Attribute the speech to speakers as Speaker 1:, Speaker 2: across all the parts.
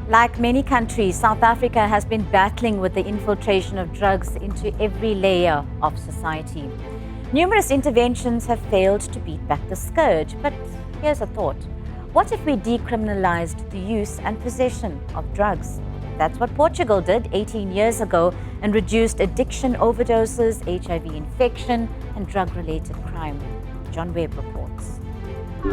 Speaker 1: Like many countries, South Africa has been battling with the infiltration of drugs into every layer of society. Numerous interventions have failed to beat back the scourge, but here's a thought. What if we decriminalized the use and possession of drugs? That's what Portugal did 18 years ago and reduced addiction, overdoses, HIV infection, and drug-related crime. John Webb reports.
Speaker 2: The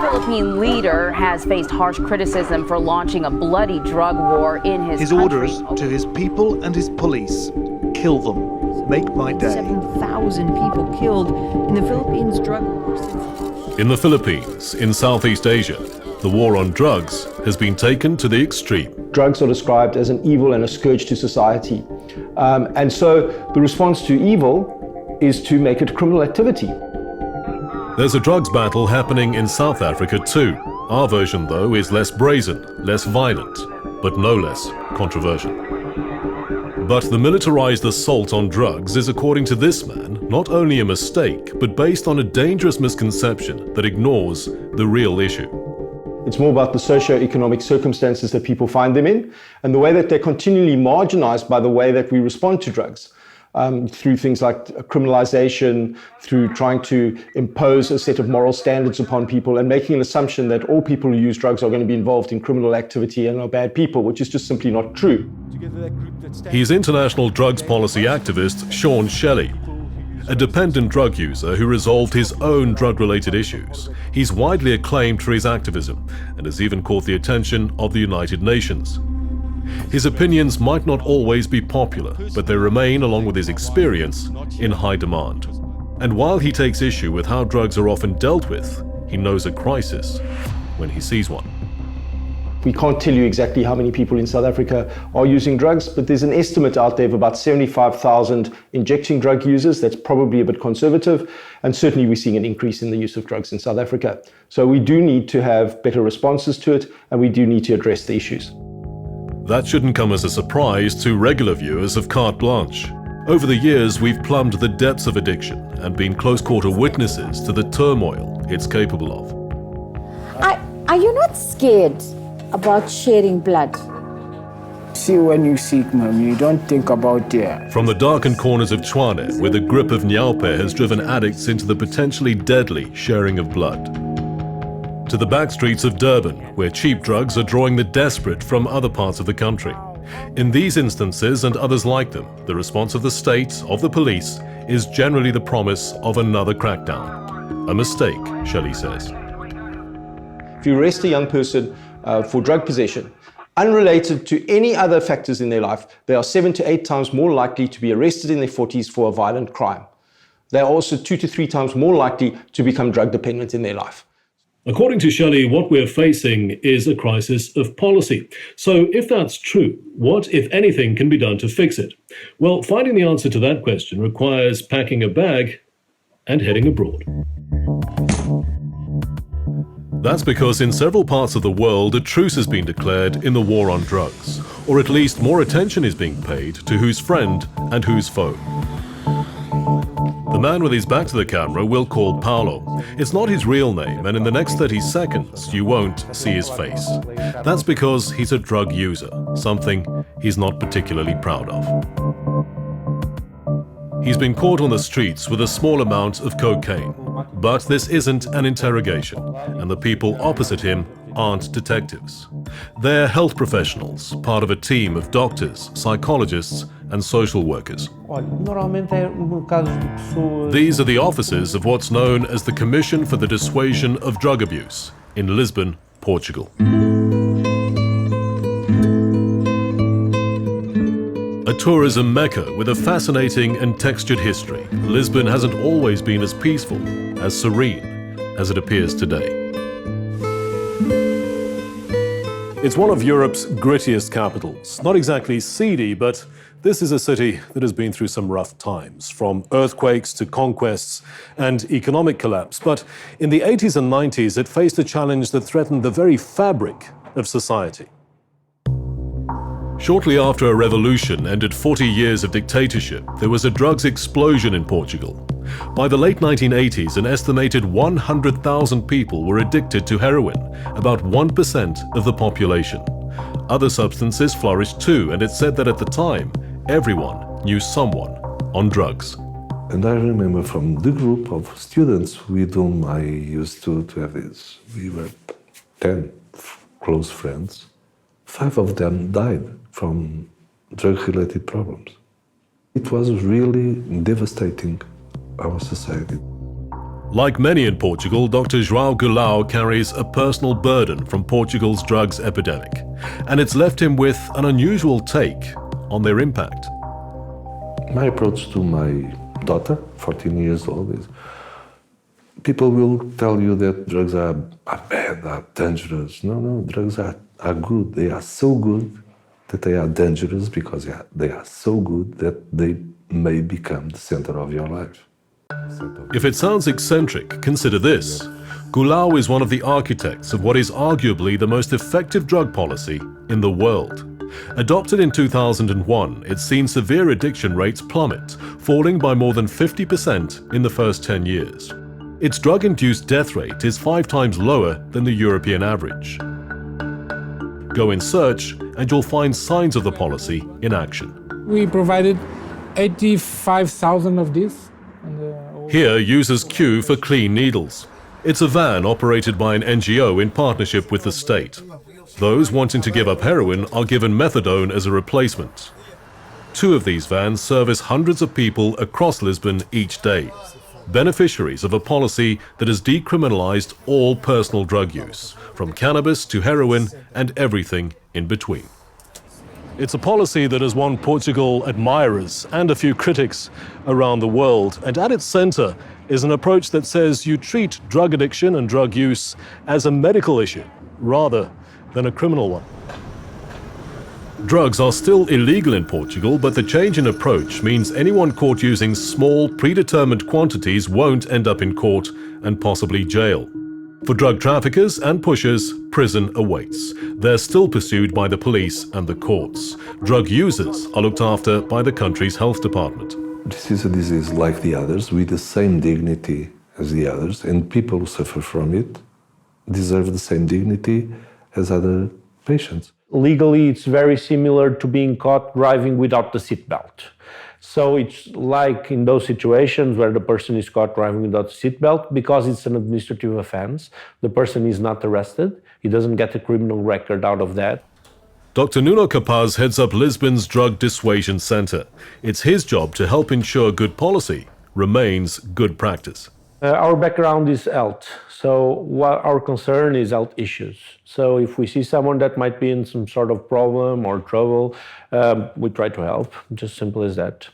Speaker 2: Philippine leader has faced harsh criticism for launching a bloody drug war in his country.
Speaker 3: Orders to his people and his police: kill them, make my day.
Speaker 4: 7,000 people killed in the Philippines drug war.
Speaker 5: In the Philippines, in Southeast Asia, the war on drugs has been taken to the extreme.
Speaker 6: Drugs are described as an evil and a scourge to society. And so the response to evil is to make it a criminal activity.
Speaker 5: There's a drugs battle happening in South Africa too. Our version, though, is less brazen, less violent, but no less controversial. But the militarized assault on drugs is, according to this man, not only a mistake, but based on a dangerous misconception that ignores the real issue.
Speaker 6: It's more about the socio-economic circumstances that people find them in, and the way that they're continually marginalized by the way that we respond to drugs. Through things like criminalization, through trying to impose a set of moral standards upon people and making an assumption that all people who use drugs are going to be involved in criminal activity and are bad people, which is just simply not true.
Speaker 5: He's international drugs policy activist 𝗀𝗵𝗶𝘆, a dependent drug user who resolved his own drug-related issues. He's widely acclaimed for his activism and has even caught the attention of the United Nations. His opinions might not always be popular, but they remain, along with his experience, in high demand. And while he takes issue with how drugs are often dealt with, he knows a crisis when he sees one.
Speaker 6: We can't tell you exactly how many people in South Africa are using drugs, but there's an estimate out there of about 75,000 injecting drug users. That's probably a bit conservative, and certainly we're seeing an increase in the use of drugs in South Africa. So we do need to have better responses to it, and we do need to address the issues.
Speaker 5: That shouldn't come as a surprise to regular viewers of Carte Blanche. Over the years, we've plumbed the depths of addiction and been close-quarter witnesses to the turmoil it's capable of.
Speaker 7: Are you not scared about sharing blood?
Speaker 8: See, when you seek, Mom, you don't think about it.
Speaker 5: From the darkened corners of Tshwane, where the grip of 𝗀𝗵𝗶𝘀 has driven addicts into the potentially deadly sharing of blood, to the back streets of Durban, where cheap drugs are drawing the desperate from other parts of the country. In these instances and others like them, the response of the state, of the police, is generally the promise of another crackdown. A mistake, 𝗀𝗍𝗍 says.
Speaker 6: If you arrest a young person for drug possession, unrelated to any other factors in their life, they are 7 to 8 times more likely to be arrested in their 40s for a violent crime. They are also 2 to 3 times more likely to become drug dependent in their life.
Speaker 5: According to 𝗀𝗍𝗍, what we're facing is a crisis of policy. So if that's true, what, if anything, can be done to fix it? Well, finding the answer to that question requires packing a bag and heading abroad. That's because in several parts of the world, a truce has been declared in the war on drugs, or at least more attention is being paid to who's friend and who's foe. The man with his back to the camera we'll call Paulo. It's not his real name, and in the next 30 seconds, you won't see his face. That's because he's a drug user, something he's not particularly proud of. He's been caught on the streets with a small amount of cocaine. But this isn't an interrogation, and the people opposite him aren't detectives. They're health professionals, part of a team of doctors, psychologists, and social workers. These are the officers of what's known as the Commission for the Dissuasion of Drug Abuse in Lisbon, Portugal. A tourism mecca with a fascinating and textured history, Lisbon hasn't always been as peaceful, as serene, as it appears today. It's one of Europe's grittiest capitals. Not exactly seedy, but this is a city that has been through some rough times, from earthquakes to conquests and economic collapse. But in the 80s and 90s, it faced a challenge that threatened the very fabric of society. Shortly after a revolution ended 40 years of dictatorship, there was a drugs explosion in Portugal. By the late 1980s, an estimated 100,000 people were addicted to heroin, about 1% of the population. Other substances flourished too, and it's said that at the time, everyone knew someone on drugs.
Speaker 9: And I remember from the group of students with whom I used to have this, we were 10 close friends. 5 of them died from drug-related problems. It was really devastating our society.
Speaker 5: Like many in Portugal, Dr. 𝗀𝗵𝗶𝗴𝗶 carries a personal burden from Portugal's drugs epidemic, and it's left him with an unusual take on their impact.
Speaker 9: My approach to my daughter, 14 years old, is people will tell you that drugs are bad, are dangerous. No, drugs are good. They are so good that they are dangerous because they are so good that they may become the center of your life.
Speaker 5: If it sounds eccentric, consider this. 𝗀𝗵𝗶𝗴𝗶 is one of the architects of what is arguably the most effective drug policy in the world. Adopted in 2001, it's seen severe addiction rates plummet, falling by more than 50% in the first 10 years. Its drug-induced death rate is 5 times lower than the European average. Go in search, and you'll find signs of the policy in action.
Speaker 8: We provided 85,000 of these.
Speaker 5: Here, users queue for clean needles. It's a van operated by an NGO in partnership with the state. Those wanting to give up heroin are given methadone as a replacement. 2 of these vans service hundreds of people across Lisbon each day, beneficiaries of a policy that has decriminalized all personal drug use, from cannabis to heroin and everything in between. It's a policy that has won Portugal admirers and a few critics around the world, and at its center is an approach that says you treat drug addiction and drug use as a medical issue rather than a criminal one. Drugs are still illegal in Portugal, but the change in approach means anyone caught using small, predetermined quantities won't end up in court and possibly jail. For drug traffickers and pushers, prison awaits. They're still pursued by the police and the courts. Drug users are looked after by the country's health department.
Speaker 9: This is a disease like the others, with the same dignity as the others, and people who suffer from it deserve the same dignity as other patients.
Speaker 6: Legally, it's very similar to being caught driving without the seatbelt. So it's like in those situations where the person is caught driving without a seatbelt, because it's an administrative offense, the person is not arrested. He doesn't get a criminal record out of that.
Speaker 5: Dr. Nuno Capaz heads up Lisbon's Drug Dissuasion Centre. It's his job to help ensure good policy remains good practice.
Speaker 6: Our background is health, so what our concern is health issues. So if we see someone that might be in some sort of problem or trouble, we try to help, just simple as that.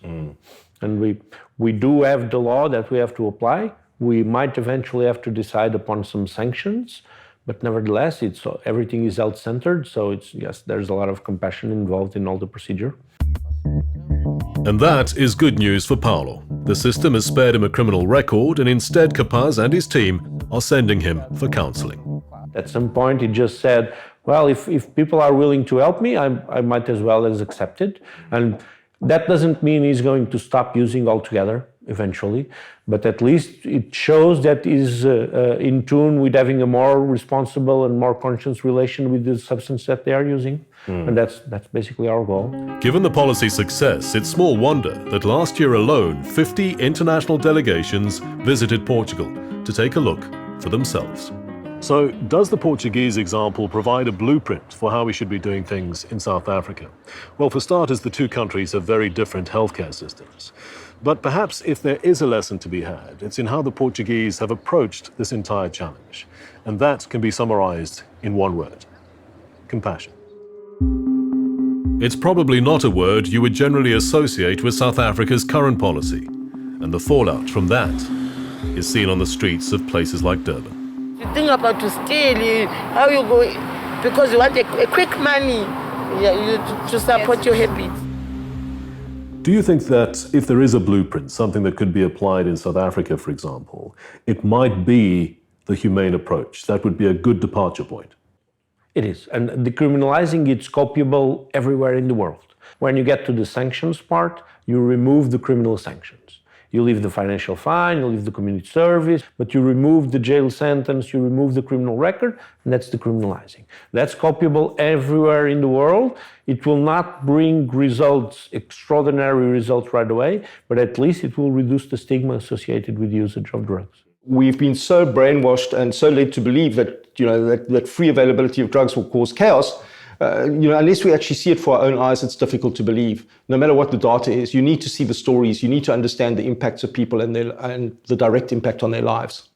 Speaker 6: And we do have the law that we have to apply. We might eventually have to decide upon some sanctions, but nevertheless, everything is health-centered, so yes, there's a lot of compassion involved in all the procedure.
Speaker 5: And that is good news for Paulo. The system has spared him a criminal record, and instead Capaz and his team are sending him for counseling.
Speaker 6: At some point, he just said, well, if people are willing to help me, I might as well as accept it. And that doesn't mean he's going to stop using altogether eventually, but at least it shows that he's in tune with having a more responsible and more conscious relation with the substance that they are using. And that's basically our goal.
Speaker 5: Given the policy's success, it's small wonder that last year alone, 50 international delegations visited Portugal to take a look for themselves. So, does the Portuguese example provide a blueprint for how we should be doing things in South Africa? Well, for starters, the 2 countries have very different healthcare systems. But perhaps if there is a lesson to be had, it's in how the Portuguese have approached this entire challenge. And that can be summarized in one word: compassion. It's probably not a word you would generally associate with South Africa's current policy. And the fallout from that is seen on the streets of places like Durban.
Speaker 10: You think about to steal, how you go, because you want a quick money to support your habits.
Speaker 5: Do you think that if there is a blueprint, something that could be applied in South Africa, for example, it might be the humane approach? That would be a good departure point.
Speaker 6: It is, and decriminalizing it's copyable everywhere in the world. When you get to the sanctions part, you remove the criminal sanctions.
Speaker 11: You leave the financial fine, you leave the community service, but you remove the jail sentence, you remove the criminal record, and that's decriminalizing. That's copyable everywhere in the world. It will not bring results, extraordinary results right away, but at least it will reduce the stigma associated with the usage of drugs.
Speaker 6: We've been so brainwashed and so led to believe that, that free availability of drugs will cause chaos. Unless we actually see it for our own eyes, it's difficult to believe. No matter what the data is, you need to see the stories. You need to understand the impacts of people and the direct impact on their lives.